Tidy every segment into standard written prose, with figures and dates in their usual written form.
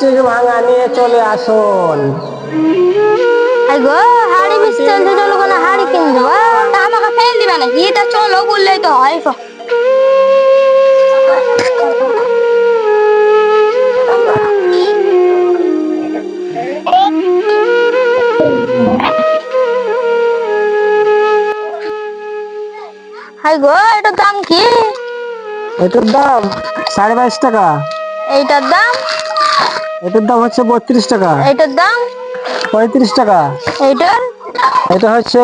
Plastic ভাঙা নিয়ে চলে আসুন। গো হাড়ি বিস্তাল চলো কোন হাড়ি কিনে দেবো তা আমাকে ফেল দিবে নাকি তা চলো বললেই তো হয়। হাই গো এটার দাম কি? এটার দাম 22.5 টাকা। এইটার দাম? এটার দাম হচ্ছে 32 টাকা। এইটার দাম? 35 টাকা। এইটার? এটা হচ্ছে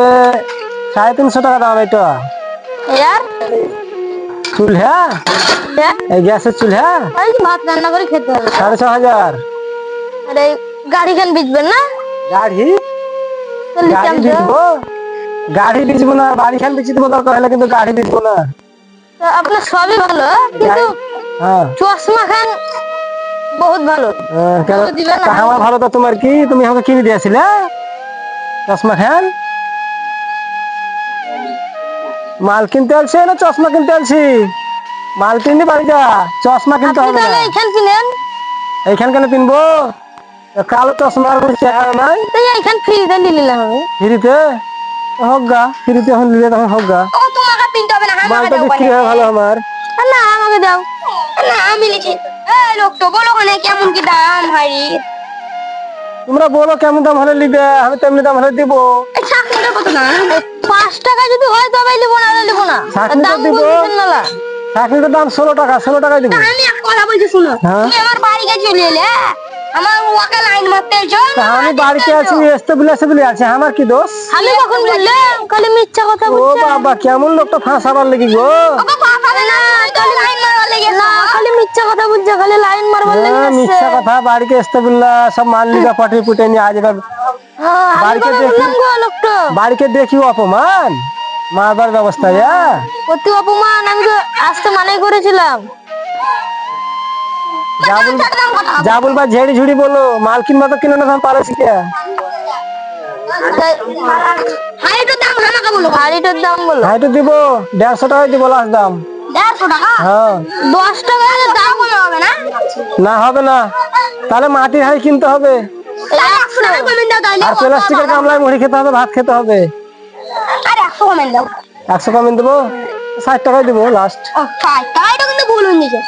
350 টাকা দাম। এটা ইয়ার চুলহা, এই গ্যাসের চুলহা ওই যে ভাত রান্না করে খেতে হবে। 6,500। আরে গাড়ি খান বেচবেন না? গাড়ি তাহলে গাড়ি চামচা বেচবো? গাড়ি বেচবো না, বাড়ি খান বেচে দেবো দরকার হলে, কিন্তু গাড়ি বেচবো না। তো আপনার সবই ভালো কিন্তু হ্যাঁ চশমা খান বহুত ভালো। কেন দিবেন না? আমার ভালো তো তোমার কি? তুমি আমাকে কিনে দিয়েছিলে চশমা খান? মাল কিনতে আসছে না চশমা কিনতে আসছি? মাল কিনতে বাড়ি যা, চশমা কিনতে আপনি হবে না। তাহলে এইখান কিনেন। এইখান কেন কিনবো? কালো চশমা আর কোনো চেহারা নাই। তো এইখান ফ্রিতে নিয়ে নিলাম আমি। ফ্রিতে হোক গা, ফ্রিতে এখন নিলে তখন হোক গা। ও তোমাকে কিনতে হবে না, আমাকে মালটা দাও বিক্রি হয় ভালো আমার। না আমাকে দাও। না আমি লিখি। এই লোক তো বলো ওখানে কেমন কি দাম হাড়ি? তোমরা বলো কেমন দাম হলে নিবে, আমি তেমনি দাম হলে দিব। এই চাকরিটা কত না? 5 টাকা যদি হয় তবে লিবো না, লিবো না। চাকরিটা দাম দিব। বলছেন না। চাকরিটার দাম 16 টাকা, 16 টাকায় দিব। আমি এক কথা বলছি শুনো। হ্যাঁ? তুমি আমার বাড়ি কাছে চলে এলে আমার ওয়াকা লাইন মারতে এসো। তা আমি বাড়িতে আছি, এস্টেবল আছে, আমার কি দোষ? আমি কখন বললাম খালি মিথ্যা কথা ও বলছো? বাবা, কেমন লোকটা ফাঁসাবার লেগে গো। ওকে ফাঁসাবে না, খালি লাইন মারবার লেগে না, খালি মিথ্যা কথা বলছো, খালি লাইন মারবার লেগে হ্যাঁ, আসছে। মিথ্যা কথা। বাড়িতে এস্টেবল সব মাল লিগা পাঠিয়ে পুটে নিয়ে আজ এবার হ্যাঁ, আমি বাড়িতে কথা দেখি, বললাম গো লোকটা। বাড়িতে দেখি অপমান মারবার ব্যবস্থা। অতি অপমান, আমি তো আসতে মানাই করেছিলাম। যা বলবা ঝেড়ি ঝুড়ি বলো, মাল কিনবা তো কিনে না, তখন পারে শিখে। হাড়িটার দাম আমাকে বলো, হাড়িটার দাম বলো। হাইটু দিব 150 টাকায় দিব লাস্ট দাম। 150 টাকা? হ্যাঁ 10 টাকা হলে দাম কমে হবে না? না হবে না, তাহলে মাটির হাঁড়ি কিনতে হবে। 100 টাকা কমে দাও তাহলে। আর প্লাস্টিকের গামলায় মুড়ি খেতে হবে, ভাত খেতে হবে। আর 100 কমে দাও। 100 কমিয়ে দেবো, 60 টাকায় দিব লাস্ট। ও 60 টাকা, এটা কিন্তু ভুল হয়ে গেছে।